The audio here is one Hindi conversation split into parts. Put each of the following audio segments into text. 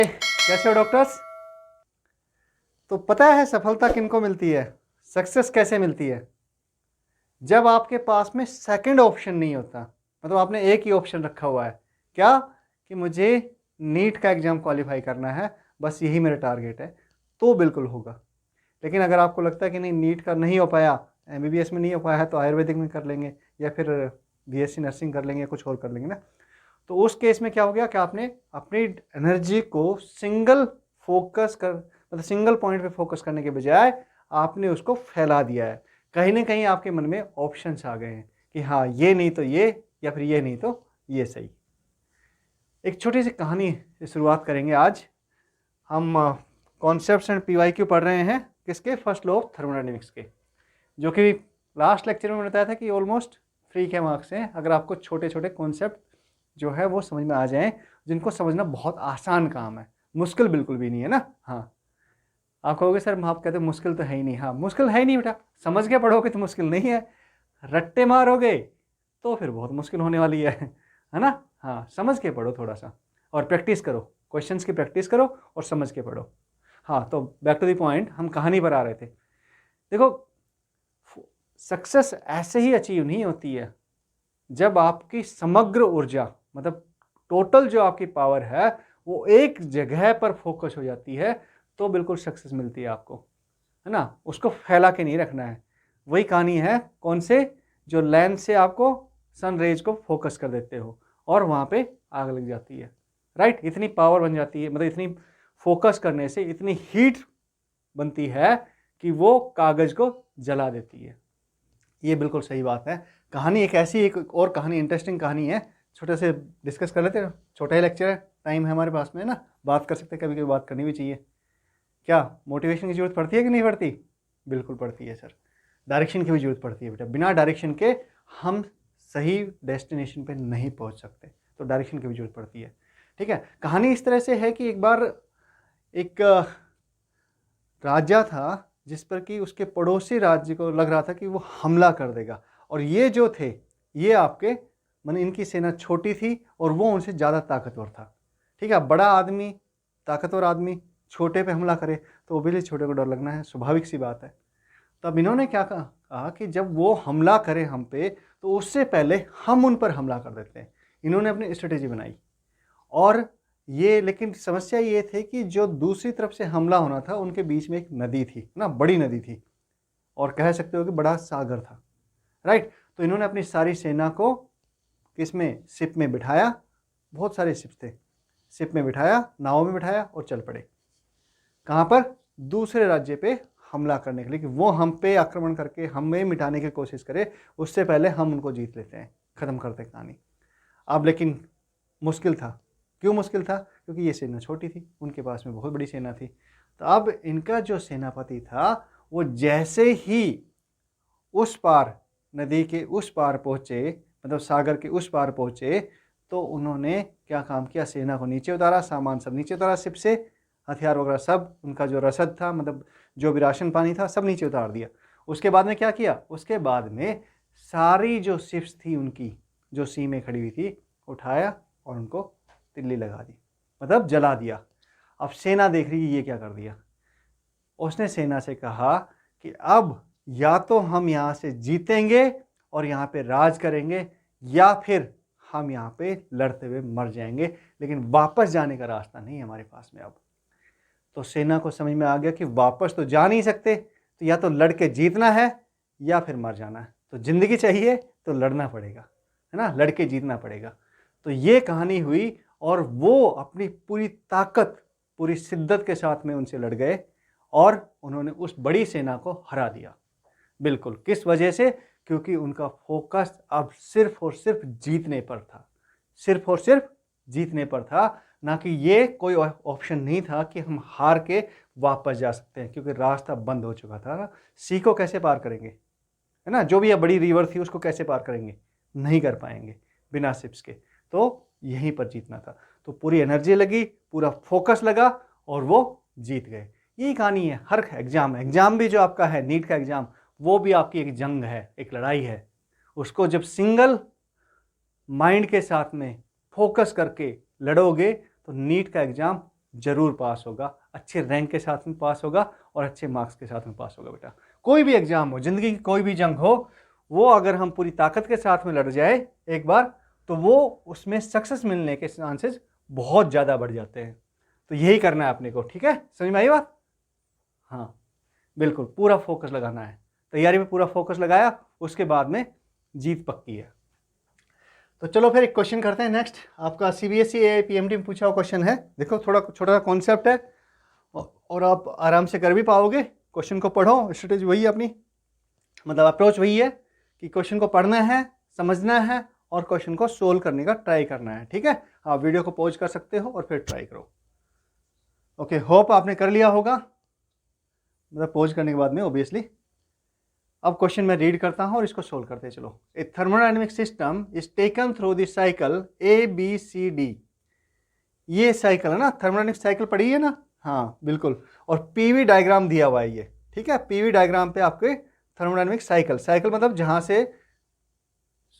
कैसे हो डॉक्टर्स? तो पता है सफलता किनको मिलती है, सक्सेस कैसे मिलती है? जब आपके पास में सेकंड ऑप्शन नहीं होता, मतलब आपने एक ही ऑप्शन रखा हुआ है, क्या कि मुझे नीट का एग्जाम क्वालिफाई करना है, बस यही मेरा टारगेट है, तो बिल्कुल होगा। लेकिन अगर आपको लगता है कि नहीं नीट का नहीं हो पाया, एमबीबीएस में नहीं हो पाया है, तो आयुर्वेदिक में कर लेंगे या फिर बीएससी नर्सिंग कर लेंगे या कुछ और कर लेंगे ना, तो उस केस में क्या हो गया कि आपने अपनी एनर्जी को सिंगल फोकस कर, मतलब सिंगल पॉइंट पे फोकस करने के बजाय आपने उसको फैला दिया है। कहीं ना कहीं आपके मन में ऑप्शंस आ गए हैं कि हाँ ये नहीं तो ये, या फिर ये नहीं तो ये सही। एक छोटी सी कहानी से शुरुआत करेंगे आज। हम कॉन्सेप्ट्स एंड पीवाईक्यू पढ़ रहे हैं किसके, फर्स्ट लॉ ऑफ थर्मोडायनेमिक्स के, जो कि लास्ट लेक्चर में मैंने बताया था कि ऑलमोस्ट फ्री के मार्क्स हैं अगर आपको छोटे छोटे कॉन्सेप्ट जो है वो समझ में आ जाएं, जिनको समझना बहुत आसान काम है, मुश्किल बिल्कुल भी नहीं है ना। हाँ, आप कहोगे सर आप कहते मुश्किल तो है ही नहीं। हाँ, मुश्किल है ही नहीं बेटा, समझ के पढ़ोगे तो मुश्किल नहीं है, रट्टे मारोगे तो फिर बहुत मुश्किल होने वाली है ना। हाँ, समझ के पढ़ो थोड़ा सा और प्रैक्टिस करो, क्वेश्चंस की प्रैक्टिस करो और समझ के पढ़ो। हाँ, तो बैक टू द पॉइंट, हम कहानी पर आ रहे थे। देखो, सक्सेस ऐसे ही अचीव नहीं होती है, जब आपकी समग्र ऊर्जा, मतलब टोटल जो आपकी पावर है वो एक जगह पर फोकस हो जाती है, तो बिल्कुल सक्सेस मिलती है आपको, है ना। उसको फैला के नहीं रखना है। वही कहानी है कौन से, जो लेंस से आपको सन रेज को फोकस कर देते हो और वहां पे आग लग जाती है, राइट। इतनी पावर बन जाती है, मतलब इतनी फोकस करने से इतनी हीट बनती है कि वो कागज को जला देती है। ये बिल्कुल सही बात है। कहानी एक ऐसी, एक और कहानी, इंटरेस्टिंग कहानी है, छोटे से डिस्कस कर लेते हैं। छोटा ही लेक्चर है, टाइम है हमारे पास में, है ना, बात कर सकते हैं, कभी कभी बात करनी भी चाहिए। क्या मोटिवेशन की जरूरत पड़ती है कि नहीं पड़ती? बिल्कुल पड़ती है सर। डायरेक्शन की भी जरूरत पड़ती है बेटा, बिना डायरेक्शन के हम सही डेस्टिनेशन पे नहीं पहुंच सकते, तो डायरेक्शन की भी जरूरत पड़ती है। ठीक है, कहानी इस तरह से है कि एक बार एक राजा था जिस पर कि उसके पड़ोसी राज्य को लग रहा था कि वो हमला कर देगा, और ये जो थे ये आपके माने इनकी सेना छोटी थी और वो उनसे ज़्यादा ताकतवर था। ठीक है, बड़ा आदमी, ताकतवर आदमी छोटे पे हमला करे तो ओबियसली छोटे को डर लगना है, स्वाभाविक सी बात है। तो अब इन्होंने क्या कहा कि जब वो हमला करे हम पे, तो उससे पहले हम उन पर हमला कर देते हैं। इन्होंने अपनी स्ट्रेटेजी बनाई, और ये लेकिन समस्या ये थी कि जो दूसरी तरफ से हमला होना था उनके बीच में एक नदी थी ना, बड़ी नदी थी, और कह सकते हो कि बड़ा सागर था, राइट। तो इन्होंने अपनी सारी सेना को किसमें, शिप में बिठाया, बहुत सारे शिप थे, शिप में बिठाया, नाव में बिठाया और चल पड़े। कहाँ पर? दूसरे राज्य पे हमला करने के लिए, कि वो हम पे आक्रमण करके हमें मिटाने की कोशिश करे, उससे पहले हम उनको जीत लेते हैं, खत्म करते हैं कहानी। अब लेकिन मुश्किल था। क्यों मुश्किल था? क्योंकि ये सेना छोटी थी, उनके पास में बहुत बड़ी सेना थी। तो अब इनका जो सेनापति था वो जैसे ही उस पार, नदी के उस पार पहुंचे, मतलब सागर के उस पार पहुंचे, तो उन्होंने क्या काम किया, सेना को नीचे उतारा, सामान सब नीचे उतारा, शिप से हथियार वगैरह सब, उनका जो रसद था, मतलब जो भी राशन पानी था सब नीचे उतार दिया। उसके बाद में क्या किया, उसके बाद में सारी जो शिप्स थी उनकी, जो सी में खड़ी हुई थी, उठाया और उनको तिल्ली लगा दी, मतलब जला दिया। अब सेना देख रही है ये क्या कर दिया। उसने सेना से कहा कि अब या तो हम यहाँ से जीतेंगे और यहाँ पे राज करेंगे, या फिर हम यहाँ पे लड़ते हुए मर जाएंगे, लेकिन वापस जाने का रास्ता नहीं है हमारे पास में अब। तो सेना को समझ में आ गया कि वापस तो जा नहीं सकते, तो या तो लड़के जीतना है या फिर मर जाना है। तो जिंदगी चाहिए तो लड़ना पड़ेगा, है ना, लड़के जीतना पड़ेगा। तो ये कहानी हुई, और वो अपनी पूरी ताकत, पूरी शिद्दत के साथ में उनसे लड़ गए और उन्होंने उस बड़ी सेना को हरा दिया। बिल्कुल, किस वजह से? क्योंकि उनका फोकस अब सिर्फ और सिर्फ जीतने पर था, सिर्फ और सिर्फ जीतने पर था, ना कि ये कोई ऑप्शन नहीं था कि हम हार के वापस जा सकते हैं, क्योंकि रास्ता बंद हो चुका था। सी को कैसे पार करेंगे, है ना, जो भी बड़ी रिवर थी उसको कैसे पार करेंगे, नहीं कर पाएंगे बिना शिप्स के। तो यहीं पर जीतना था, तो पूरी एनर्जी लगी, पूरा फोकस लगा और वो जीत गए। यही कहानी है हर एग्जाम भी जो आपका है, नीट का एग्जाम, वो भी आपकी एक जंग है, एक लड़ाई है। उसको जब सिंगल माइंड के साथ में फोकस करके लड़ोगे तो नीट का एग्जाम जरूर पास होगा, अच्छे रैंक के साथ में पास होगा और अच्छे मार्क्स के साथ में पास होगा बेटा। कोई भी एग्जाम हो, जिंदगी की कोई भी जंग हो, वो अगर हम पूरी ताकत के साथ में लड़ जाए एक बार, तो वो उसमें सक्सेस मिलने के चांसेस बहुत ज़्यादा बढ़ जाते हैं। तो यही करना है अपने को, ठीक है, समझ में आई बात? हाँ बिल्कुल, पूरा फोकस लगाना है, तैयारी में पूरा फोकस लगाया, उसके बाद में जीत पक्की है। तो चलो फिर एक क्वेश्चन करते हैं नेक्स्ट। आपका CBSE AIPMT में पूछा हुआ क्वेश्चन है, देखो थोड़ा छोटा सा कॉन्सेप्ट है और आप आराम से कर भी पाओगे। क्वेश्चन को पढ़ो, स्ट्रेटेजी वही है अपनी, मतलब अप्रोच वही है कि क्वेश्चन को पढ़ना है, समझना है और क्वेश्चन को सोल्व करने का ट्राई करना है, ठीक है। आप वीडियो को पॉज कर सकते हो और फिर ट्राई करो। ओके, होप आपने कर लिया होगा, मतलब पॉज करने के बाद में ऑब्वियसली। अब क्वेश्चन मैं रीड करता हूं और इसको सोल्व करते हैं। चलो, a thermodynamic system is taken through the cycle ABCD। ये साइकिल है ना, थर्मोडायनेमिक साइकिल पढ़ी है ना, हाँ बिल्कुल। और PV डायग्राम दिया हुआ है ये, ठीक है। PV डायग्राम पे आपके थर्मोडायनेमिक साइकिल, साइकिल मतलब जहां से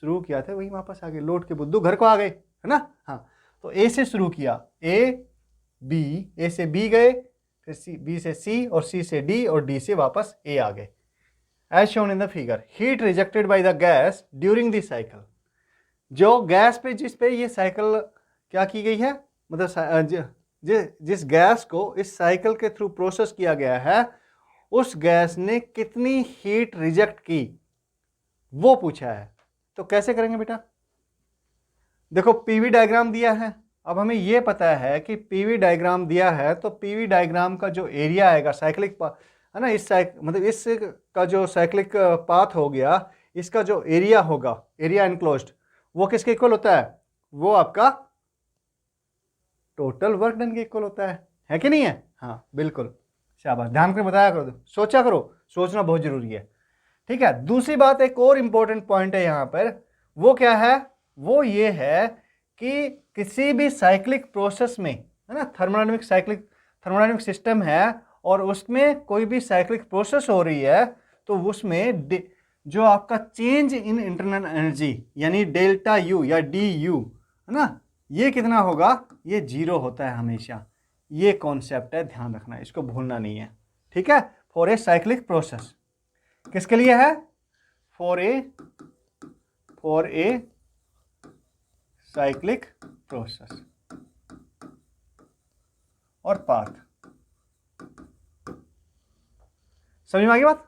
शुरू किया था वही वापस आ गए, लौट के बुद्धू घर को आ गए, है ना। हाँ, तो A से शुरू किया, A से B गए, फिर B से C और C से D और D से वापस A आ गए। As shown in the figure, heat rejected by the gas during the cycle। जो गैस पे, जिस पे ये साइकिल क्या की गई है, मतलब जिस गैस को इस साइकिल के थ्रू प्रोसेस किया गया है, उस गैस ने कितनी हीट रिजेक्ट की, वो पूछा है। तो कैसे करेंगे बेटा? देखो PV डायग्राम दिया है, अब हमें ये पता है कि PV डायग्राम दिया है, तो PV डायग्राम का जो एरिया आएगा साइक्लिक है ना, मतलब इस का जो साइक्लिक पाथ हो गया, इसका जो एरिया होगा, एरिया एनक्लोज्ड, वो किसके इक्वल होता है? वो आपका टोटल वर्क डन के इक्वल होता है कि नहीं है? हाँ बिल्कुल, शाबाश, ध्यान कर बताया करो, सोचा करो, सोचना बहुत जरूरी है, ठीक है। दूसरी बात, एक और इंपॉर्टेंट पॉइंट है यहाँ पर, वो क्या है? वो ये है कि किसी भी साइक्लिक प्रोसेस में, है ना, थर्मोडायनेमिक सिस्टम है और उसमें कोई भी साइक्लिक प्रोसेस हो रही है, तो उसमें जो आपका चेंज इन इंटरनल एनर्जी यानी डेल्टा U या DU, है ना, ये कितना होगा? ये 0 होता है हमेशा। ये कॉन्सेप्ट है, ध्यान रखना, इसको भूलना नहीं है, ठीक है। फॉर ए साइक्लिक प्रोसेस, किसके लिए है? फॉर ए साइक्लिक प्रोसेस और पाथ। समझ में आ गई बात?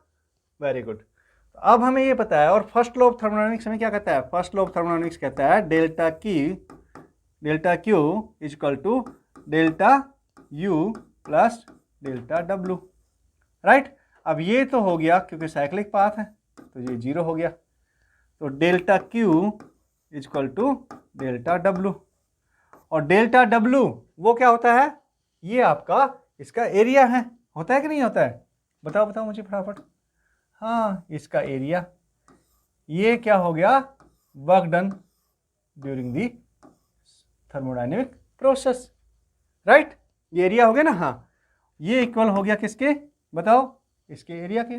Very good. अब हमें ये पता है, और फर्स्ट लॉ ऑफ थर्मोडायनेमिक्स हमें क्या कहता है? फर्स्ट लॉ ऑफ थर्मोडायनेमिक्स कहता है delta Q is equal to delta U plus delta W, right. अब ये तो हो गया क्योंकि साइक्लिक पाथ है, तो ये 0 हो गया, तो delta Q is equal to delta W। और डेल्टा W वो क्या होता है? ये आपका इसका एरिया है, होता है कि नहीं होता है? बताओ बताओ मुझे फटाफट। हाँ, इसका एरिया। ये क्या हो गया? Work done during the thermodynamic process, right. ये एरिया हो गया ना, हाँ। ये इक्वल हो गया किसके? बताओ, इसके एरिया के।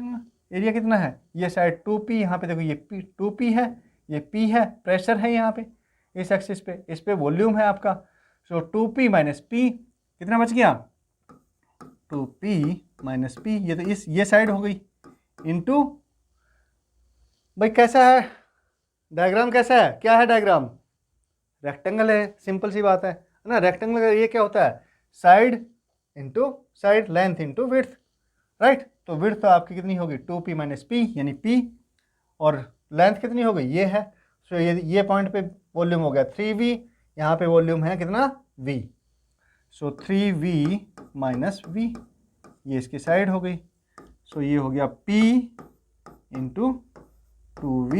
एरिया कितना है? ये साइड 2P, यहाँ पे देखो ये 2P है, ये P है, प्रेशर है यहाँ पे इस एक्सिस पे, इस पे वॉल्यूम है आपका। सो 2P माइनस P कितना बच गया? 2P माइनस P, ये तो ये साइड हो गई, इनटू, भाई कैसा है डायग्राम? कैसा है, क्या है डायग्राम? रेक्टेंगल है, सिंपल सी बात है ना। रेक्टेंगल का ये क्या होता है? Side into side, length into width, right. तो विड्थ तो आपकी कितनी होगी? 2P माइनस P यानी P, और लेंथ कितनी हो गई? ये है। सो ये पॉइंट पे वॉल्यूम हो गया 3V, यहाँ पे वॉल्यूम है कितना? V। सो 3V माइनस V, ये इसकी साइड हो गई। सो ये हो गया P into 2V,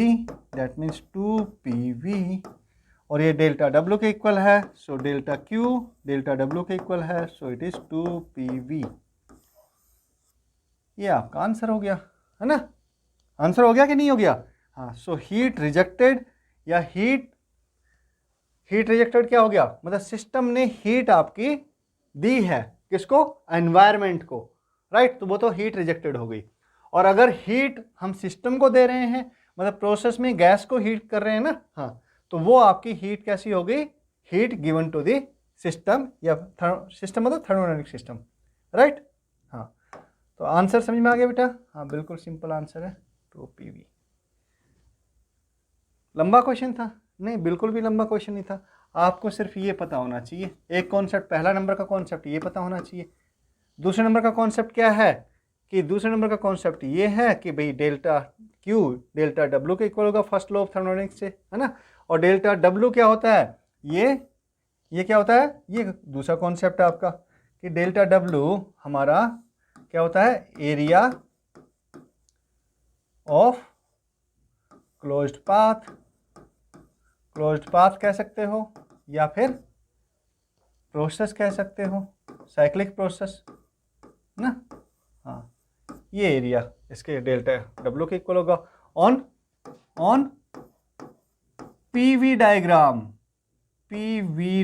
that means 2PV, और ये डेल्टा W के इक्वल है। So delta Q delta W के इक्वल है, सो इट इज 2PV। ये आपका आंसर हो गया, है ना। आंसर हो गया कि नहीं हो गया? हाँ। सो हीट रिजेक्टेड या हीट रिजेक्टेड क्या हो गया? मतलब सिस्टम ने हीट आपकी दी है, किसको? एनवायरनमेंट को, राइट। तो वो तो हीट रिजेक्टेड हो गई। और अगर हीट हम सिस्टम को दे रहे हैं, मतलब प्रोसेस में गैस को हीट कर रहे हैं ना, हाँ, तो वो आपकी हीट कैसी हो गई? Heat given to the system या सिस्टम मतलब थर्मोडायनेमिक सिस्टम, राइट। हाँ, तो आंसर समझ में आ गया बेटा? हाँ बिल्कुल सिंपल आंसर है 2 PV। लंबा क्वेश्चन था? नहीं, बिल्कुल भी लंबा क्वेश्चन नहीं था। आपको सिर्फ ये पता होना चाहिए, एक कॉन्सेप्ट, पहला नंबर का कॉन्सेप्ट ये पता होना चाहिए। दूसरे नंबर का कॉन्सेप्ट क्या है कि दूसरे नंबर का कॉन्सेप्ट ये है कि भाई डेल्टा Q डेल्टा W के इक्वल होगा फर्स्ट लॉ ऑफ थर्मोडायनेमिक्स से, है ना। और डेल्टा W क्या होता है, ये क्या होता है, ये दूसरा कॉन्सेप्ट है आपका कि डेल्टा W हमारा क्या होता है, एरिया ऑफ क्लोज्ड पाथ कह सकते हो या फिर प्रोसेस कह सकते हो, साइक्लिक प्रोसेस ना। हाँ, ये एरिया इसके डेल्टा W के इक्वल होगा ऑन PV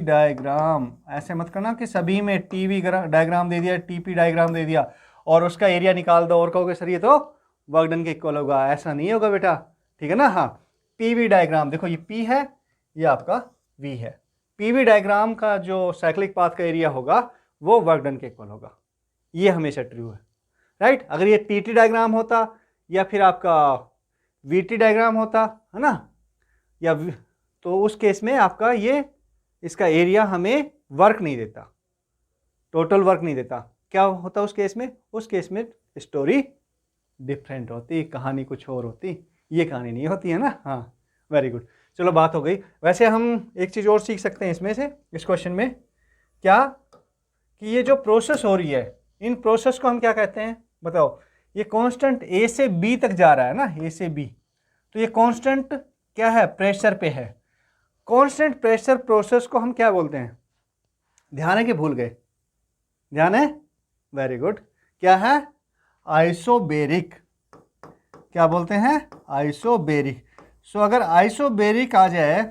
डायग्राम। ऐसे मत करना कि सभी में TV डायग्राम दे दिया, TP डायग्राम दे दिया और उसका एरिया निकाल दो और कहोगे सर ये तो वर्क डन के इक्वल होगा। ऐसा नहीं होगा बेटा, ठीक है ना। हाँ, PV डायग्राम देखो, ये P है, ये आपका V है। PV डायग्राम का जो साइक्लिक पाथ का एरिया होगा वो वर्क डन के इक्वल होगा, ये हमेशा ट्रू है, राइट। अगर ये TT डायग्राम होता या फिर आपका VT डायग्राम होता, है ना, या तो उस केस में आपका ये इसका एरिया हमें वर्क नहीं देता, टोटल वर्क नहीं देता। क्या होता उस केस में? उस केस में स्टोरी डिफरेंट होती, कहानी कुछ और होती, ये कहानी नहीं होती है ना। हाँ, वेरी गुड, चलो बात हो गई। वैसे हम एक चीज़ और सीख सकते हैं इसमें से, इस क्वेश्चन में, क्या कि ये जो प्रोसेस हो रही है, इन प्रोसेस को हम क्या कहते हैं बताओ। ये कांस्टेंट A से B तक जा रहा है ना, A से B, तो ये कांस्टेंट क्या है, प्रेशर पे है। कांस्टेंट प्रेशर प्रोसेस को हम क्या बोलते हैं? ध्यान है कि भूल गए? ध्यान है, वेरी गुड। क्या है? आइसोबेरिक। क्या बोलते हैं? आइसोबेरिक। सो अगर आइसोबेरिक आ जाए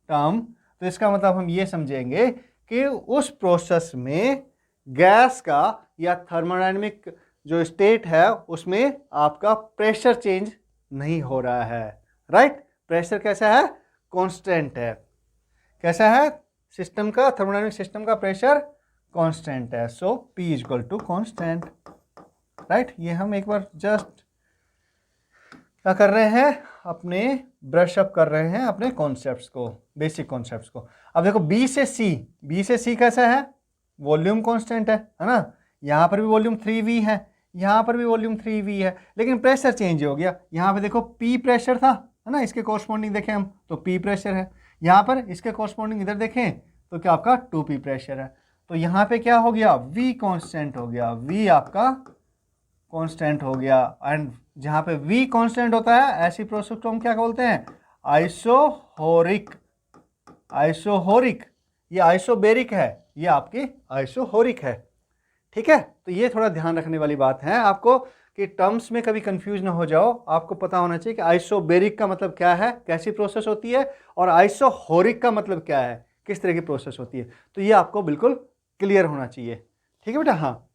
टर्म तो इसका मतलब हम ये समझेंगे कि उस प्रोसेस में गैस का या थर्मोडायनेमिक जो स्टेट है उसमें आपका प्रेशर चेंज नहीं हो रहा है, राइट। प्रेशर कैसा है? कांस्टेंट है। कैसा है? सिस्टम का, थर्मोडायनेमिक सिस्टम का प्रेशर कांस्टेंट है। So P equal to constant, right. ये हम एक बार जस्ट क्या कर रहे हैं, अपने ब्रश अप कर रहे हैं अपने कॉन्सेप्ट्स को, बेसिक कॉन्सेप्ट्स को। अब देखो B से C कैसा है? वॉल्यूम कांस्टेंट है ना। यहाँ पर भी वॉल्यूम 3V है, यहाँ पर भी वॉल्यूम 3V है, लेकिन प्रेशर चेंज हो गया। यहाँ पे देखो P प्रेशर था, है ना, इसके कॉरस्पॉन्डिंग देखें हम तो P प्रेशर है। यहाँ पर इसके कॉरस्पॉन्डिंग इधर देखें तो क्या आपका 2P प्रेशर है। तो यहाँ पे क्या हो गया? V कांस्टेंट हो गया, V आपका कांस्टेंट हो गया। एंड जहाँ पे V कांस्टेंट होता है ऐसी प्रोसेस को हम क्या बोलते हैं? आइसोहोरिक। ये आइसोबेरिक है, ये आपकी आइसोहोरिक है, ठीक है। तो ये थोड़ा ध्यान रखने वाली बात है आपको कि टर्म्स में कभी कंफ्यूज ना हो जाओ। आपको पता होना चाहिए कि आइसोबेरिक का मतलब क्या है, कैसी प्रोसेस होती है, और आइसोहोरिक का मतलब क्या है, किस तरह की प्रोसेस होती है। तो ये आपको बिल्कुल क्लियर होना चाहिए, ठीक है बेटा। हाँ,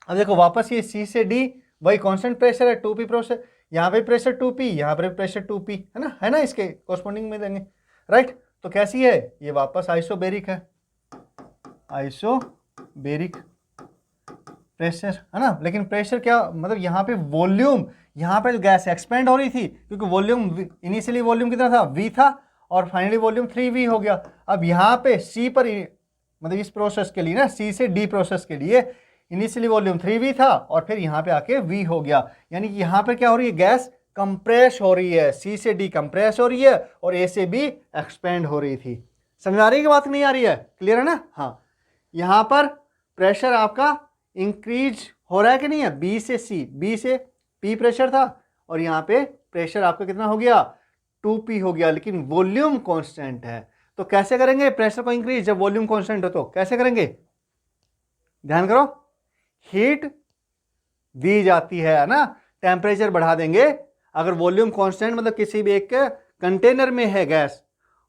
अब देखो वापस ये C से D वही कांस्टेंट प्रेशर है, 2P प्रेशर, यहाँ पे प्रेशर 2P, यहाँ पर प्रेशर 2P, है ना, इसके कॉरस्पॉन्डिंग में देंगे, राइट। तो कैसी है ये? वापस आइसोबेरिक है, आइसोबेरिक प्रेशर, है ना। लेकिन प्रेशर क्या मतलब, यहाँ पे वॉल्यूम, यहाँ पे गैस एक्सपेंड हो रही थी क्योंकि वॉल्यूम इनिशियली वॉल्यूम कितना था? V था, और फाइनली वॉल्यूम 3V हो गया। अब यहाँ पे C पर मतलब इस प्रोसेस के लिए ना, C से D प्रोसेस के लिए इनिशियली वॉल्यूम 3V था और फिर यहाँ पे आके V हो गया। यानी कि यहाँ पे क्या हो रही है? गैस कंप्रेस हो रही है, C से D कंप्रेस हो रही है और A से B एक्सपेंड हो रही थी। समझ आ रही है कि बात नहीं आ रही है? क्लियर है ना। हाँ, यहाँ पर प्रेशर आपका इंक्रीज हो रहा है कि नहीं है? B से C, B से P प्रेशर था और यहाँ पे प्रेशर आपका कितना हो गया? 2P हो गया, लेकिन वॉल्यूम कांस्टेंट है। तो कैसे करेंगे प्रेशर को इंक्रीज जब वॉल्यूम कांस्टेंट हो? तो कैसे करेंगे? ध्यान करो, हीट दी जाती है ना, टेम्परेचर बढ़ा देंगे। अगर वॉल्यूम कांस्टेंट मतलब किसी भी एक कंटेनर में है गैस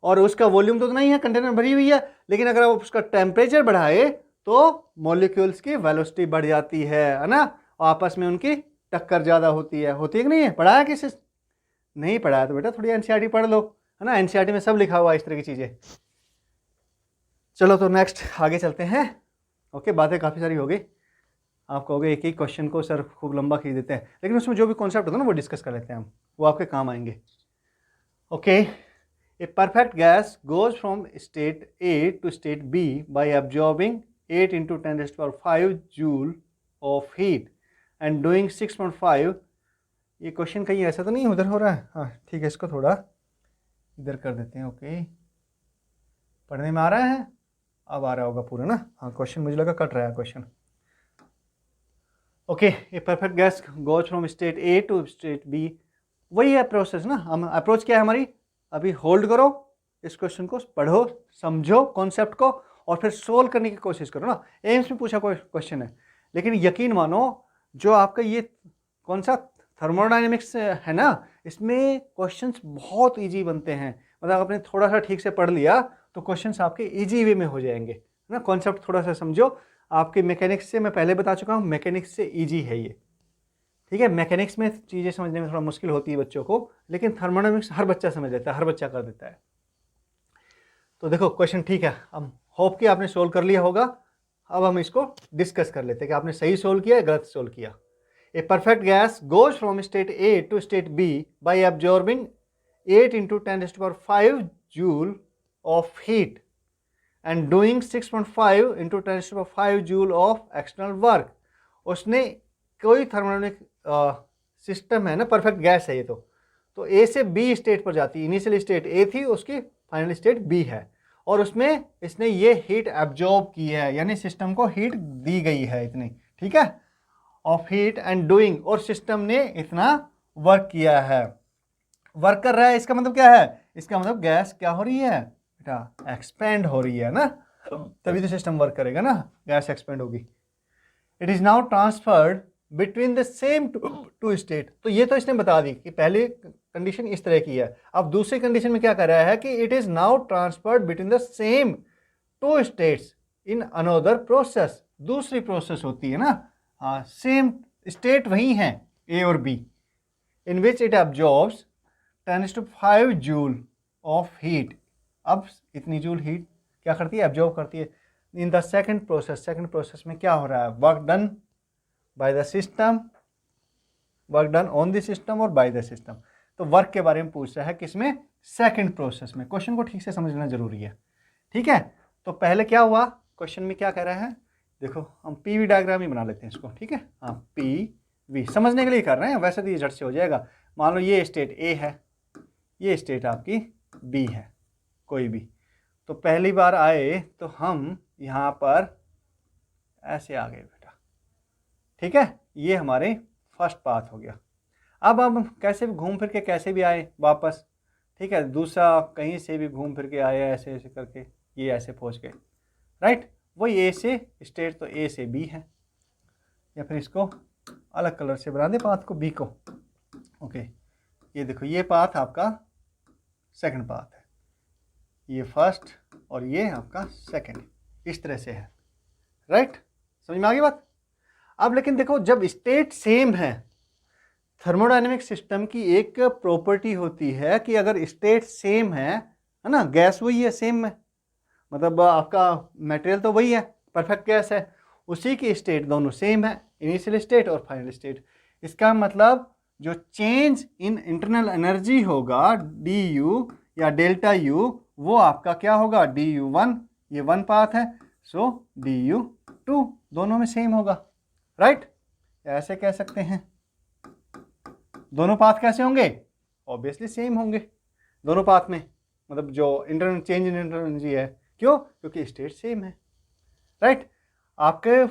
और उसका वॉल्यूम तो नहीं है, कंटेनर भरी हुई है, लेकिन अगर आप उसका टेम्परेचर बढ़ाए तो मॉलिक्यूल्स की वेलोसिटी बढ़ जाती है ना, आपस में उनकी टक्कर ज़्यादा होती है कि नहीं है? पढ़ा है किसी? नहीं पढ़ा है तो बेटा थोड़ी एनसीईआरटी पढ़ लो, है ना। एनसीईआरटी में सब लिखा हुआ है इस तरह की चीज़ें। चलो तो नेक्स्ट आगे चलते हैं। ओके, बातें काफ़ी सारी हो गई। आप कहोगे एक ही क्वेश्चन को सर खूब लंबा खींच देते हैं, लेकिन उसमें जो भी कॉन्सेप्ट होता है ना वो डिस्कस कर लेते हैं हम, वो आपके काम आएंगे। Okay, a perfect gas goes from state A to state B by absorbing 8 × 10⁵ joule of heat and doing 6.5। ये क्वेश्चन कहीं ऐसा तो नहीं उधर हो रहा है? हाँ ठीक है, इसको थोड़ा इधर कर देते हैं। ओके, पढ़ने में आ रहा है? अब आ रहा होगा पूरा ना? हाँ, क्वेश्चन मुझे लगा कट रहा है question. Okay, a perfect gas goes from state A to state B, वही है प्रोसेस ना। हम अप्रोच क्या है हमारी? अभी होल्ड करो, इस क्वेश्चन को पढ़ो, समझो कॉन्सेप्ट को, और फिर सोल्व करने की कोशिश करो ना। एम्स में पूछा कोई क्वेश्चन है, लेकिन यकीन मानो जो आपका ये कौन सा थर्मोडायनेमिक्स है ना, इसमें क्वेश्चंस बहुत इजी बनते हैं। मतलब आपने थोड़ा सा ठीक से पढ़ लिया तो क्वेश्चंस आपके इजी वे में हो जाएंगे ना। कॉन्सेप्ट थोड़ा सा समझो। आपके मैकेनिक्स से मैं पहले बता चुका हूँ, मैकेनिक्स से इजी है ये, ठीक है। मैकेनिक्स में चीज़ें समझने में थोड़ा मुश्किल होती है बच्चों को, लेकिन थर्मोडायनेमिक्स हर बच्चा समझ लेता है, हर बच्चा कर देता है। तो देखो क्वेश्चन ठीक है, अब होप कि आपने सोल्व कर लिया होगा। अब हम इसको डिस्कस कर लेते हैं कि आपने सही सोल्व किया या गलत सोल्व किया। A perfect gas goes from state A to state B by absorbing 8 × 10⁵ joule of heat and doing 6.5 × 10⁵ joule of external work. उसने कोई थर्मोडायनेमिक सिस्टम है ना, परफेक्ट गैस है ये, तो ए से बी स्टेट पर जाती है। इनिशियल स्टेट ए थी, उसकी फाइनल स्टेट बी है, और उसमें इसने ये हीट एब्जॉर्ब की है, यानी सिस्टम को हीट दी गई है इतनी, ठीक है, ऑफ हीट एंड डूइंग, और सिस्टम ने इतना वर्क किया है। वर्क कर रहा है, इसका मतलब क्या है? इसका मतलब गैस क्या हो रही है बेटा? एक्सपेंड हो रही है ना, तभी तो सिस्टम वर्क करेगा ना, गैस एक्सपेंड होगी। It is now transferred between the same two state. तो ये तो इसने बता दी कि पहली कंडीशन इस तरह की है। अब दूसरी कंडीशन में क्या कर रहा है कि it is now transferred between the same two states in another process. दूसरी प्रोसेस होती है ना, हाँ, सेम स्टेट वही है ए और B, in which it absorbs 10⁵ joule of heat. अब इतनी जूल हीट क्या करती है? एब्जॉर्ब करती है। इन द सेकंड प्रोसेस में क्या हो रहा है? Work done by the system, work done on the system और बाय द सिस्टम। तो वर्क के बारे में पूछ रहा है किसमें? सेकंड प्रोसेस में। क्वेश्चन को ठीक से समझना जरूरी है, ठीक है। तो पहले क्या हुआ, क्वेश्चन में क्या कह रहा है? देखो हम पीवी डायग्राम ही बना लेते हैं इसको, ठीक है। हाँ, पीवी समझने के लिए कर रहे हैं, वैसे तो ये झट से हो जाएगा। मान लो ये स्टेट ए है, ये स्टेट आपकी बी है, कोई भी। तो पहली बार आए तो हम यहाँ पर ऐसे आ गए बेटा, ठीक है। ये हमारे फर्स्ट पाथ हो गया। अब हम कैसे भी घूम फिर के कैसे भी आए वापस, ठीक है। दूसरा कहीं से भी घूम फिर के आए, ऐसे ऐसे करके ये ऐसे पहुँच गए, राइट। वही ए से स्टेट, तो ए से बी है, या फिर इसको अलग कलर से बना दे पाथ को, बी को। ओके, ये देखो ये पाथ आपका सेकंड पाथ है, ये फर्स्ट और ये आपका सेकंड, इस तरह से है, राइट। समझ में आ गई बात? अब लेकिन देखो, जब स्टेट सेम है, थर्मोडायनेमिक सिस्टम की एक प्रॉपर्टी होती है कि अगर स्टेट सेम है ना, गैस वही है, सेम है, मतलब आपका मटेरियल तो वही है, परफेक्ट गैस है, उसी की स्टेट दोनों सेम है, इनिशियल स्टेट और फाइनल स्टेट। इसका मतलब जो चेंज इन इंटरनल एनर्जी होगा डी यू या डेल्टा यू, वो आपका क्या होगा? du1, ये वन पाथ है, सो du2 दोनों में सेम होगा, राइट। ऐसे कह सकते हैं दोनों पाथ कैसे होंगे? ऑब्वियसली सेम होंगे दोनों पाथ में, मतलब जो internal change in internal energy है। क्यों? क्योंकि स्टेट सेम है, राइट। आपके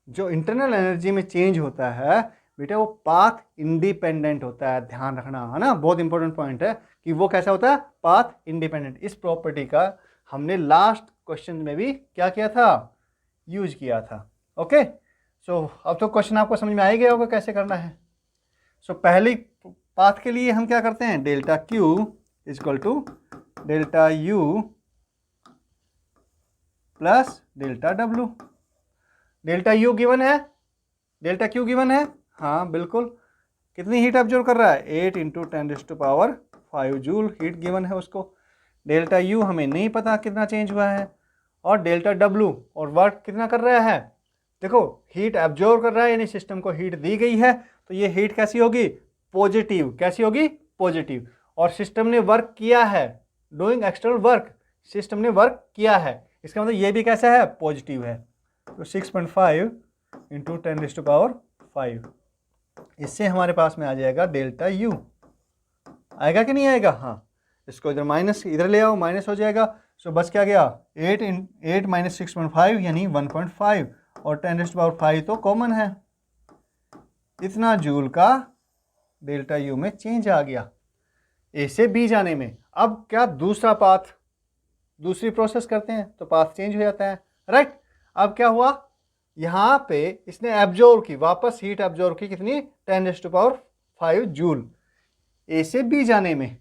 जो इंटरनल एनर्जी में चेंज होता है बेटा, वो पाथ इंडिपेंडेंट होता है, ध्यान रखना, है ना, बहुत इंपॉर्टेंट पॉइंट है कि वो कैसा होता है? Path independent. इस प्रॉपर्टी का हमने लास्ट क्वेश्चन में भी क्या किया था? यूज किया था। ओके, सो अब तो क्वेश्चन आपको समझ में आ ही गया होगा कैसे करना है। सो पहली पाथ के लिए हम क्या करते हैं? Delta Q equal to delta U plus delta W. Delta U given है, डेल्टा क्यू गिवन है, हाँ बिल्कुल। कितनी हीट एब्जॉर्ब कर रहा है? 8 × 10⁵ जूल हीट गिवन है उसको। डेल्टा यू हमें नहीं पता कितना चेंज हुआ है, और डेल्टा डब्ल्यू, और वर्क कितना कर रहा है, देखो हीट एब्जॉर्ब कर रहा है, यानी सिस्टम को हीट दी गई है, तो ये हीट कैसी होगी, पॉजिटिव। कैसी होगी, पॉजिटिव। और सिस्टम ने वर्क किया है, डूइंग एक्सटर्नल वर्क, सिस्टम ने वर्क किया है, इसका मतलब ये भी कैसा है, पॉजिटिव है। तो 6.5 इंटू 10⁵, इससे हमारे पास में आ जाएगा डेल्टा यू। आएगा कि नहीं आएगा, हाँ। इसको इधर माइनस, इधर ले आओ, माइनस हो जाएगा। सो बस क्या गया, 8 माइनस 6.5 यानी 1.5, और 10⁵ तो कॉमन है। इतना जूल का डेल्टा यू में चेंज आ गया ए से बी जाने में। अब क्या दूसरा पाथ, दूसरी प्रोसेस करते हैं तो पाथ चेंज हो जाता है, राइट। अब क्या हुआ, यहाँ पे इसने एब्जॉर्ब की, वापस हीट एब्जॉर्ब की, कितनी, 10⁵ जूल ए से बी जाने में,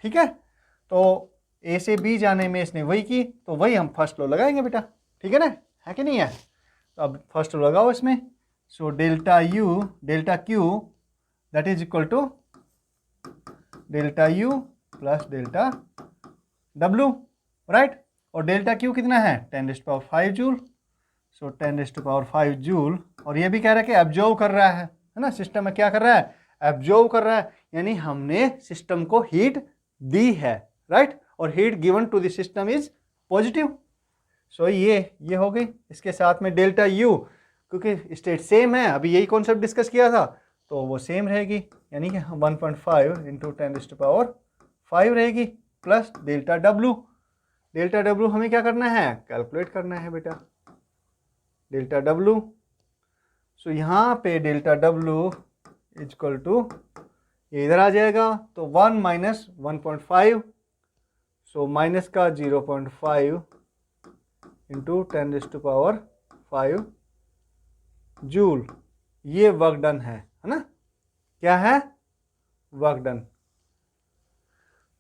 ठीक है। तो ए से बी जाने में इसने वही की, तो वही हम फर्स्ट लॉ लगाएंगे बेटा, ठीक है ना, है कि नहीं है। तो अब फर्स्ट लॉ लगाओ इसमें। So delta U, delta Q that is equal to delta U plus delta W, right. और डेल्टा क्यू कितना है, 10⁵ जूल। सो 10⁵ जूल, और ये भी कह रहा है कि एब्जॉर्ब कर रहा है ना, सिस्टम में क्या कर रहा है, एब्जॉर्ब कर रहा है, यानी हमने सिस्टम को हीट दी है, राइट। और heat given to the system is positive. So ये हो गई। इसके साथ में डेल्टा यू, क्योंकि स्टेट सेम है, अभी यही कॉन्सेप्ट डिस्कस किया था, तो वो सेम रहेगी, यानी कि 1.5 इंटू 10⁵ रहेगी, plus delta W. Delta W हमें क्या करना है, कैलकुलेट करना है बेटा, डेल्टा डब्ल्यू। सो यहाँ पे डेल्टा डब्ल्यू इजक्वल टू, ये इधर आ जाएगा, तो 1 माइनस 1.5, सो माइनस का 0.5 इंटू 10⁵ जूल। ये वर्क डन है ना, क्या है, वर्क डन।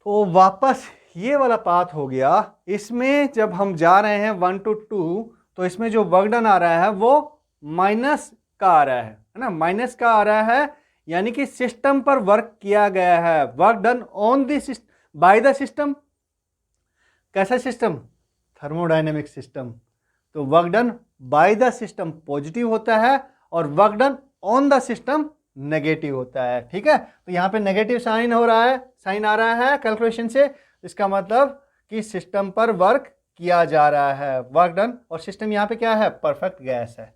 तो वापस ये वाला पाथ हो गया। इसमें जब हम जा रहे हैं 1 to 2, तो इसमें जो वर्क डन आ रहा है वो माइनस का आ रहा है ना, माइनस का आ रहा है, यानी कि सिस्टम पर वर्क किया गया है, work done on the system by the system. कैसा सिस्टम, थर्मोडायनेमिक सिस्टम। तो work done by the system positive होता है, और work done on the system negative होता है, ठीक है। तो यहाँ पे नेगेटिव साइन हो रहा है, साइन आ रहा है कैलकुलेशन से, इसका मतलब कि सिस्टम पर वर्क किया जा रहा है, वर्क डन। और सिस्टम यहाँ पे क्या है, परफेक्ट गैस है,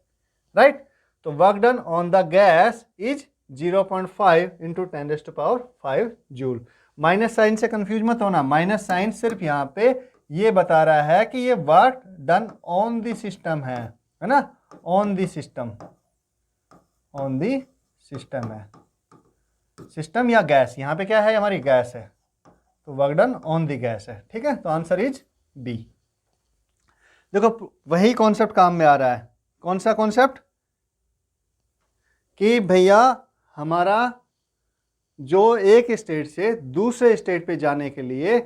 राइट। तो work done on the gas is 0.5 into 10⁵ joule. Minus sign से कंफ्यूज मत होना, माइनस साइन सिर्फ यहाँ पे ये बता रहा है कि ये work done on the system है ना, on the system, on the system है, सिस्टम या गैस, यहाँ पे क्या है, हमारी गैस है, तो work done on the gas है, ठीक है। तो आंसर इज बी। देखो वही कॉन्सेप्ट काम में आ रहा है, कौन सा कॉन्सेप्ट, कि भैया हमारा जो एक स्टेट से दूसरे स्टेट पे जाने के लिए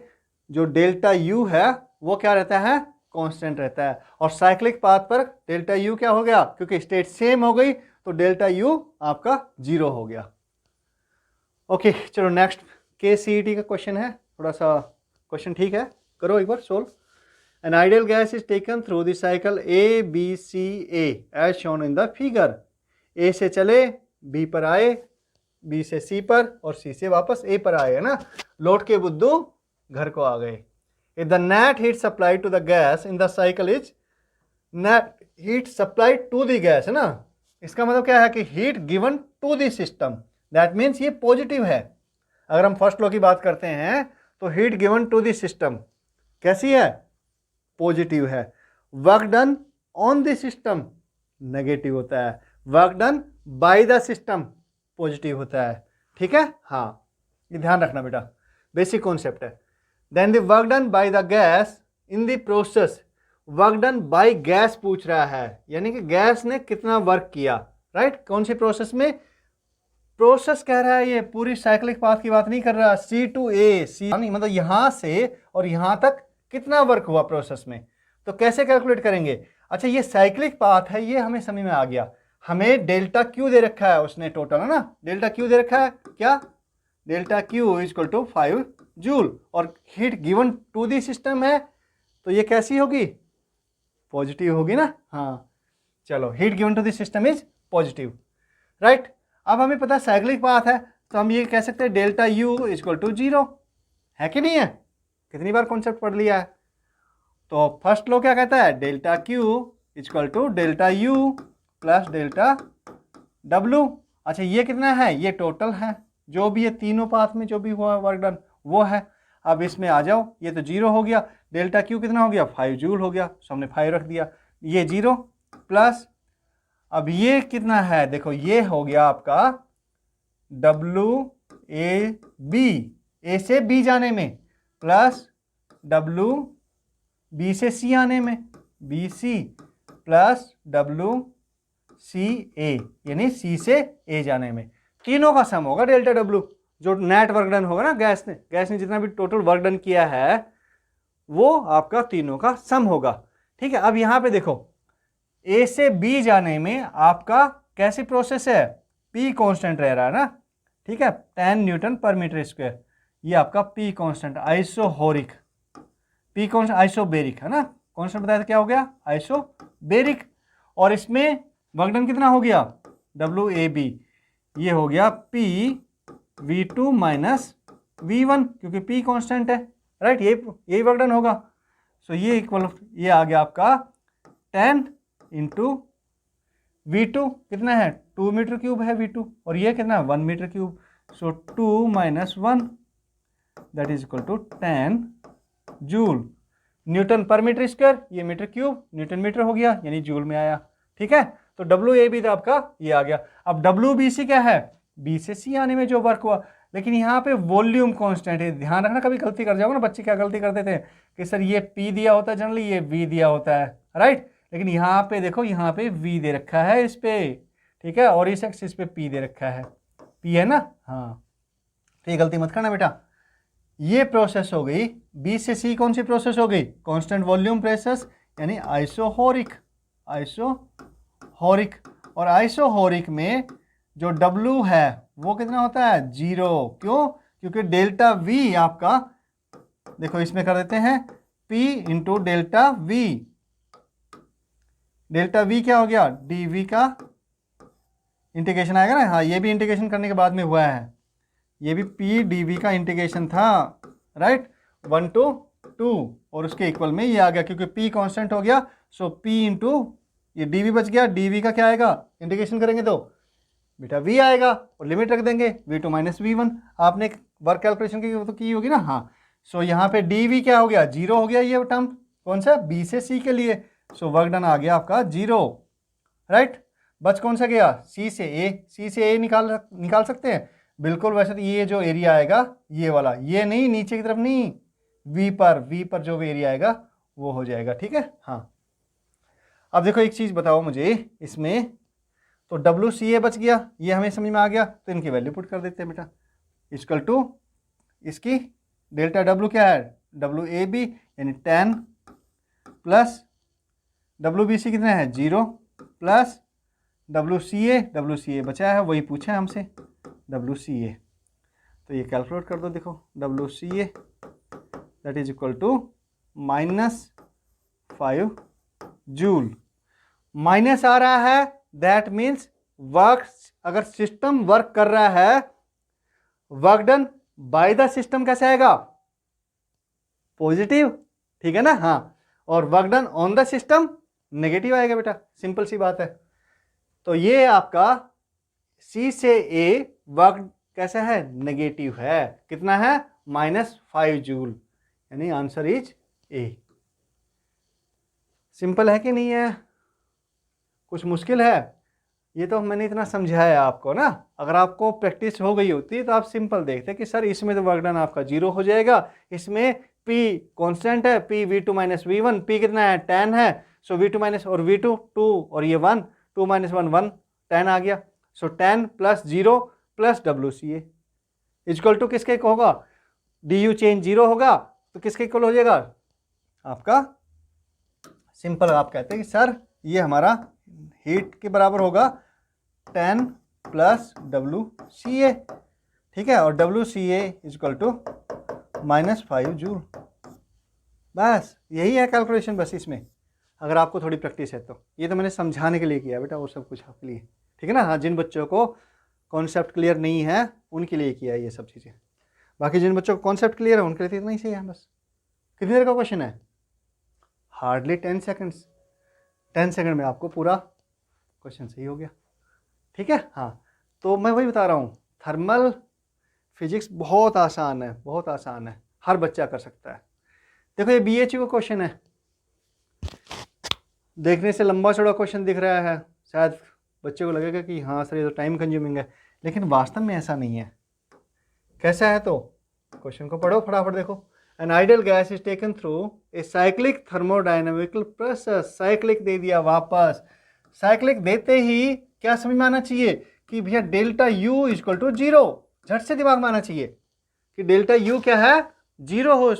जो डेल्टा यू है वो क्या रहता है, कांस्टेंट रहता है। और साइक्लिक पाथ पर डेल्टा यू क्या हो गया, क्योंकि स्टेट सेम हो गई, तो डेल्टा यू आपका 0 हो गया। ओके चलो नेक्स्ट KCET का क्वेश्चन है, थोड़ा सा क्वेश्चन ठीक है, करो एक बार solve. An ideal gas is taken through the cycle A, B, C, A as shown in the figure. A से चले, B पर आए, B से C पर, और C से वापस A पर आए, है ना। लौट के बुद्धू घर को आ गए। If the net heat supplied to the gas in the cycle is net heat supplied to the gas, है ना। इसका मतलब क्या है कि heat given to the system, that means ये पॉजिटिव है। अगर हम फर्स्ट लॉ की बात करते हैं तो heat given to the system कैसी है, पॉजिटिव है। Work done on the system negative होता है, work done by the system positive होता है, ठीक है। हाँ ये ध्यान रखना बेटा, बेसिक कॉन्सेप्ट है। Then the work done by the gas in the process, work done by gas पूछ रहा है, यानी कि गैस ने कितना वर्क किया, राइट। कौन सी प्रोसेस में, प्रोसेस कह रहा है, ये पूरी साइक्लिक पाथ की बात नहीं कर रहा, C to A, C मतलब यहां से और यहां तक कितना वर्क हुआ प्रोसेस में, तो कैसे कैलकुलेट करेंगे। अच्छा ये साइक्लिक पाथ है, ये हमें समझ में आ गया। हमें डेल्टा क्यू दे रखा है उसने टोटल, है ना, डेल्टा क्यू दे रखा है, क्या, delta Q is equal to 5 joule, और heat given to the system है, तो ये कैसी होगी, पॉजिटिव होगी ना, हाँ। चलो, heat given to this system is positive, right. अब हमें पता साइक्लिक पाथ है, तो हम ये कह सकते हैं डेल्टा यू इक्वल टू 0 है कि नहीं है? कितनी बार कॉन्सेप्ट पढ़ लिया है। तो फर्स्ट लॉ क्या कहता है, delta Q equal to delta U plus delta W. अच्छा, ये कितना है, ये टोटल है, जो भी ये तीनों पाथ में जो भी हुआ वर्क डन वो है। अब इसमें आ जाओ, ये तो 0 हो गया, डेल्टा क्यू कितना हो गया, 5 जूल हो गया, सो हमने 5 रख दिया, ये 0 प्लस, अब ये कितना है, देखो ये हो गया आपका डब्लू ए बी, ए से बी जाने में, प्लस डब्लू बी से सी आने में, B C, plus W C A, यानी सी से ए जाने में, तीनों का सम होगा डेल्टा डब्लू। जो नेट वर्क डन होगा ना, गैस ने जितना भी टोटल वर्क डन किया है वो आपका तीनों का सम होगा, ठीक है। अब यहाँ पे देखो, ए से बी जाने में आपका कैसी प्रोसेस है, पी कांस्टेंट रह रहा है ना, ठीक है, 10 न्यूटन पर मीटर स्क्वायर, ये आपका P constant, isochoric, P constant isobaric है ना, कांस्टेंट बताया था क्या हो गया, आइसोबेरिक। और इसमें वर्क डन कितना हो गया, डब्ल्यू ए बी, ये हो गया पी V2 माइनस V1, क्योंकि P कांस्टेंट है, राइट, यही वर्क डन होगा। सो ये इक्वल, ये आ गया आपका 10 इंटू V2 कितना है, 2 मीटर क्यूब है V2, और ये कितना है, 1 metre cube, so 2 minus 1 that is equal to 10 joule newton per metre square, ये मीटर क्यूब न्यूटन मीटर हो गया, यानी जूल में आया, ठीक है। तो डब्ल्यू ए बी आपका ये आ गया। अब डब्ल्यू बी सी क्या है, बी से सी आने में जो वर्क हुआ, लेकिन यहाँ पे वॉल्यूम कांस्टेंट है, ध्यान रखना, कभी गलती कर जाओगे ना, बच्चे क्या गलती करते थे कि सर ये P दिया होता है जनरली, ये V दिया होता है, राइट, लेकिन यहाँ पे देखो, यहाँ पे V दे रखा है इस पे, ठीक है, और इस एक्सिस पे P दे रखा है, P है ना, हाँ, तो ये गलती मत करना बेटा। ये प्रोसेस हो गई, B से C कौन सी प्रोसेस हो गई, कांस्टेंट वॉल्यूम प्रोसेस, यानी आइसोहोरिक, और आइसोहोरिक में जो W है वो कितना होता है, 0, क्यों, क्योंकि डेल्टा V आपका, देखो इसमें कर देते हैं P into delta V, delta V क्या हो गया, dV का इंटीग्रेशन आएगा ना, हाँ, ये भी इंटीग्रेशन करने के बाद में हुआ है, ये भी P dV का इंटीग्रेशन था, राइट, 1 to 2, और उसके इक्वल में ये आ गया, क्योंकि P कांस्टेंट हो गया, सो P इंटू ये dV बच गया, dV का क्या आएगा, इंटीग्रेशन करेंगे तो बेटा V आएगा, और लिमिट रख देंगे V2 माइनस V1, आपने वर्क कैलकुलेशन की तो की होगी ना, हाँ। सो यहाँ पे dV क्या हो गया, 0 हो गया, ये टर्म कौन सा, B से C के लिए, सो वर्क डन आ गया आपका 0, राइट। बच कौन सा गया, C से A निकाल सकते हैं, बिल्कुल। वैसे तो ये जो एरिया आएगा ये वाला, ये नहीं, नीचे की तरफ नहीं, V पर जो भी एरिया आएगा वो हो जाएगा, ठीक है, हाँ। अब देखो एक चीज़ बताओ मुझे इसमें, तो WCA बच गया, ये हमें समझ में आ गया, तो इनकी वैल्यू पुट कर देते हैं बेटा, इक्वल टू इसकी डेल्टा W क्या है, WAB यानी 10 प्लस WBC कितना है, 0 प्लस WCA बचा है, वही पूछा है हमसे, WCA, तो ये कैलकुलेट कर दो, देखो WCA that is equal to -5 joule, minus आ रहा है, दैट मीन्स वर्क, अगर सिस्टम वर्क कर रहा है, work done by the system कैसे आएगा, पॉजिटिव, ठीक है ना, हाँ, और work done on the system negative आएगा बेटा, सिंपल सी बात है। तो ये आपका C से A वर्क कैसा है, नेगेटिव है, कितना है, -5 जूल, यानी आंसर इज A। सिंपल है कि नहीं है, कुछ मुश्किल है, ये तो मैंने इतना समझाया आपको ना, अगर आपको प्रैक्टिस हो गई होती तो आप सिंपल देखते कि सर इसमें तो वर्क डन आपका 0 हो जाएगा, इसमें P कांस्टेंट है, P V2 minus V1, P कितना है, 10 है, सो V2 माइनस और V2 2, और ये 1, 2 माइनस 1 1, 10 आ गया, so 10 plus 0 plus WCA equal to किसके होगा, DU चेंज 0 होगा, तो किसके इक्वल हो जाएगा आपका, सिंपल आप कहते हैं कि सर ये हमारा हीट के बराबर होगा 10 प्लस WCA, ठीक है, और WCA इक्वल टू -5 जूल, बस यही है कैलकुलेशन, बस इसमें अगर आपको थोड़ी प्रैक्टिस है तो। ये तो मैंने समझाने के लिए किया बेटा, और सब कुछ आपके लिए, ठीक है ना। हाँ, जिन बच्चों को कॉन्सेप्ट क्लियर नहीं है उनके लिए किया है ये सब चीज़ें। बाकी जिन बच्चों को कॉन्सेप्ट क्लियर है उनके लिए तो इतना ही सही है बस। कितनी देर का क्वेश्चन है? Hardly 10 seconds. 10 सेकंड में आपको पूरा क्वेश्चन सही हो गया, ठीक है। हाँ, तो मैं वही बता रहा हूँ, थर्मल फिजिक्स बहुत आसान है, बहुत आसान है, हर बच्चा कर सकता है। देखो ये BHU का क्वेश्चन है, देखने से लंबा चौड़ा क्वेश्चन दिख रहा है, शायद बच्चे को लगेगा कि हाँ सर ये तो टाइम कंज्यूमिंग है, लेकिन वास्तव में ऐसा नहीं है। कैसा है? तो क्वेश्चन को पढ़ो फटाफट, देखो। An ideal gas is taken through a cyclic thermodynamical process. Cyclic दे दिया वापस। साइक्लिक देते ही क्या समझ में आना चाहिए कि भैया डेल्टा U इक्वल टू 0। झट से दिमाग में आना चाहिए कि डेल्टा U क्या है? 0 हो।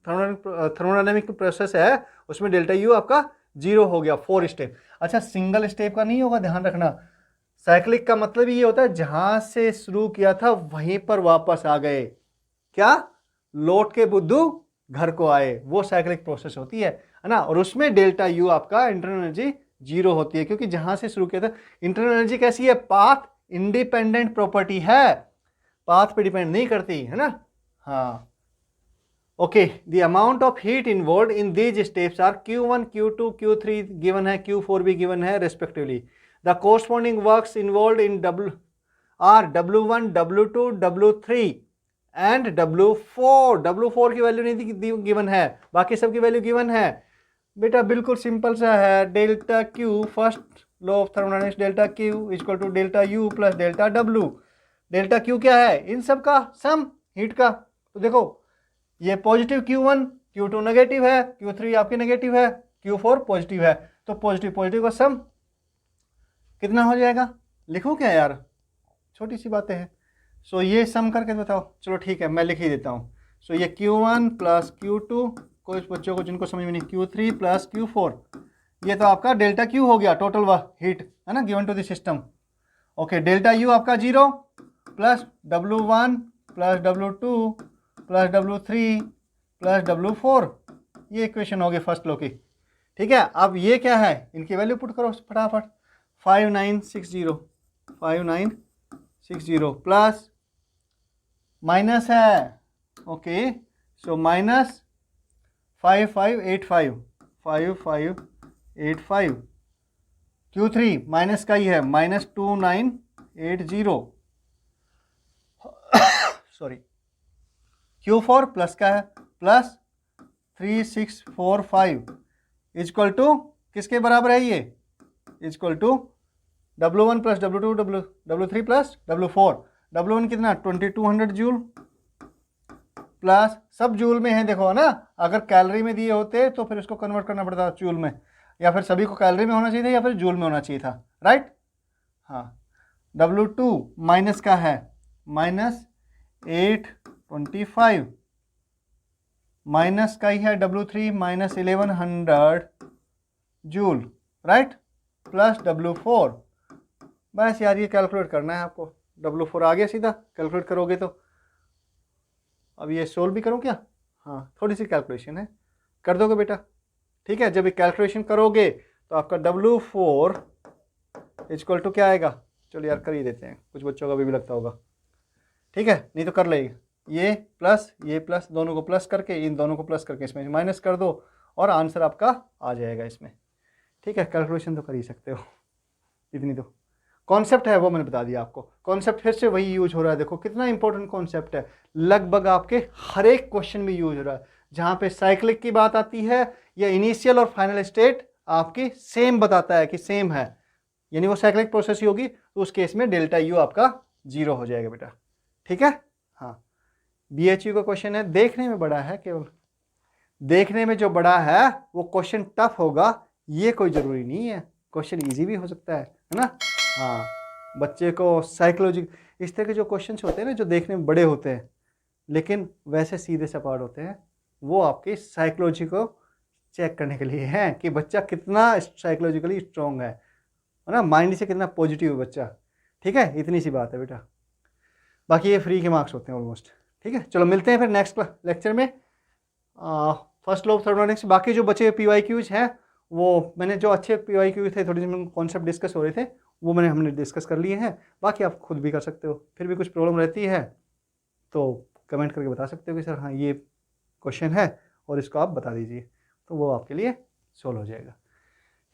थर्मोडायनेमिक प्रोसेस है, उसमें डेल्टा U आपका 0 हो गया। 4 स्टेप। अच्छा, सिंगल स्टेप का नहीं होगा, ध्यान रखना। साइक्लिक का मतलब ये होता है जहां से शुरू किया था वहीं पर वापस आ गए। क्या? लौट के बुद्धू घर को आए, वो साइक्लिक प्रोसेस होती है ना। और उसमें डेल्टा U आपका इंटरनल एनर्जी 0 होती है, क्योंकि जहां से शुरू किया था। इंटरनल एनर्जी कैसी है? पाथ इंडिपेंडेंट प्रॉपर्टी है, पाथ पे डिपेंड नहीं करती, है ना। हाँ, okay. The amount of heat involve in these steps are Q1, Q2, Q3 given है, Q4 भी गिवन है respectively. The corresponding works involve in W1, W2, W3 and W4। W4 की वैल्यू नहीं गिवन है, बाकी सब की वैल्यू गिवन है बेटा। बिल्कुल सिंपल सा है, delta Q, first law of thermodynamics, delta Q equal to delta U plus delta W। Delta Q क्या है? इन सब का सम, हीट का। तो देखो ये पॉजिटिव Q1, Q2 नेगेटिव है, Q3 आपकी नेगेटिव है, Q4 पॉजिटिव है। तो पॉजिटिव पॉजिटिव का सम कितना हो जाएगा? लिखूं क्या यार, छोटी सी बातें हैं। सो ये सम करके बताओ। चलो ठीक है, मैं लिख ही देता हूँ। सो ये Q1 प्लस Q2, कुछ बच्चों को जिनको समझ में नहीं, Q3 प्लस Q4, ये तो आपका डेल्टा Q हो गया, टोटल हीट, है ना, given to the system. Okay, delta U आपका 0 plus W1 plus W2 plus W3 plus W4, ये इक्वेशन होगी फर्स्ट लो की, ठीक है। अब ये क्या है? इनकी वैल्यू पुट करो फटाफट। 5960 प्लस माइनस है, okay. So minus 5585 Q3 minus का ही है, माइनस 2980 सॉरी। Q4 प्लस का है, प्लस 3645 इक्वल टू किसके बराबर है? ये equal to W1 plus W2 W3 plus W4। W1 कितना? 2200 जूल, प्लस सब जूल में है, देखो ना। अगर कैलोरी में दिए होते तो फिर इसको कन्वर्ट करना पड़ता जूल में, या फिर सभी को कैलोरी में होना चाहिए था या फिर जूल में होना चाहिए था, राइट। हाँ, W2 माइनस का है, माइनस 825, माइनस का ही है W3 minus 1100 joule, right, plus W4। बस यार ये कैलकुलेट करना है आपको। W4 आ गया सीधा, कैलकुलेट करोगे तो। अब ये सोल्व भी करो क्या? हाँ, थोड़ी सी कैलकुलेशन है, कर दोगे बेटा, ठीक है। जब ये कैलकुलेशन करोगे तो आपका W4 इक्वल टू क्या आएगा? चलो यार कर ही देते हैं, कुछ बच्चों का भी लगता होगा, ठीक है, नहीं तो कर लेगा। ये प्लस दोनों को प्लस करके, इन दोनों को प्लस करके इसमें माइनस कर दो और आंसर आपका आ जाएगा इसमें, ठीक है। कैलकुलेशन तो कर ही सकते हो, इतनी तो कॉन्सेप्ट है वो मैंने बता दिया आपको। कॉन्सेप्ट फिर से वही यूज हो रहा है, देखो कितना इंपॉर्टेंट कॉन्सेप्ट है, लगभग आपके हर एक क्वेश्चन में यूज हो रहा है। जहाँ पे साइक्लिक की बात आती है या इनिशियल और फाइनल स्टेट आपकी सेम बताता है कि सेम है, यानी वो साइक्लिक प्रोसेस ही होगी, तो उस केस में डेल्टा U आपका 0 हो जाएगा बेटा, ठीक है। हाँ, BHU का क्वेश्चन है, देखने में बड़ा है, केवल देखने में जो बड़ा है वो क्वेश्चन टफ होगा ये कोई ज़रूरी नहीं है, क्वेश्चन इजी भी हो सकता है ना। हाँ, बच्चे को साइकोलॉजी, इस तरह के जो क्वेश्चन होते हैं ना, जो देखने में बड़े होते हैं लेकिन वैसे सीधे सपाट होते हैं, वो आपकी साइकोलॉजी को चेक करने के लिए हैं कि बच्चा कितना साइकोलॉजिकली स्ट्रॉन्ग है ना, माइंड से कितना पॉजिटिव है बच्चा, ठीक है। इतनी सी बात है बेटा, बाकी ये फ्री के मार्क्स होते हैं ऑलमोस्ट, ठीक है। चलो मिलते हैं फिर नेक्स्ट लेक्चर में, फर्स्ट लॉ ऑफ थर्मोडायनेमिक्स। बाकी जो बचे PYQs हैं वो मैंने जो अच्छे PYQ थे, थोड़ी सी कॉन्सेप्ट डिस्कस हो रहे थे, वो हमने डिस्कस कर लिए हैं। बाकी आप खुद भी कर सकते हो। फिर भी कुछ प्रॉब्लम रहती है तो कमेंट करके बता सकते हो कि सर हाँ ये क्वेश्चन है और इसको आप बता दीजिए, तो वो आपके लिए सॉल्व हो जाएगा।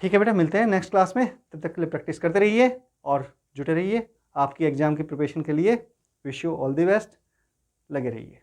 ठीक है बेटा, मिलते हैं नेक्स्ट क्लास में। तब तक के लिए प्रैक्टिस करते रहिए और जुटे रहिए आपकी एग्ज़ाम की प्रिपरेशन के लिए। Wish you all the best, लगे रहिए।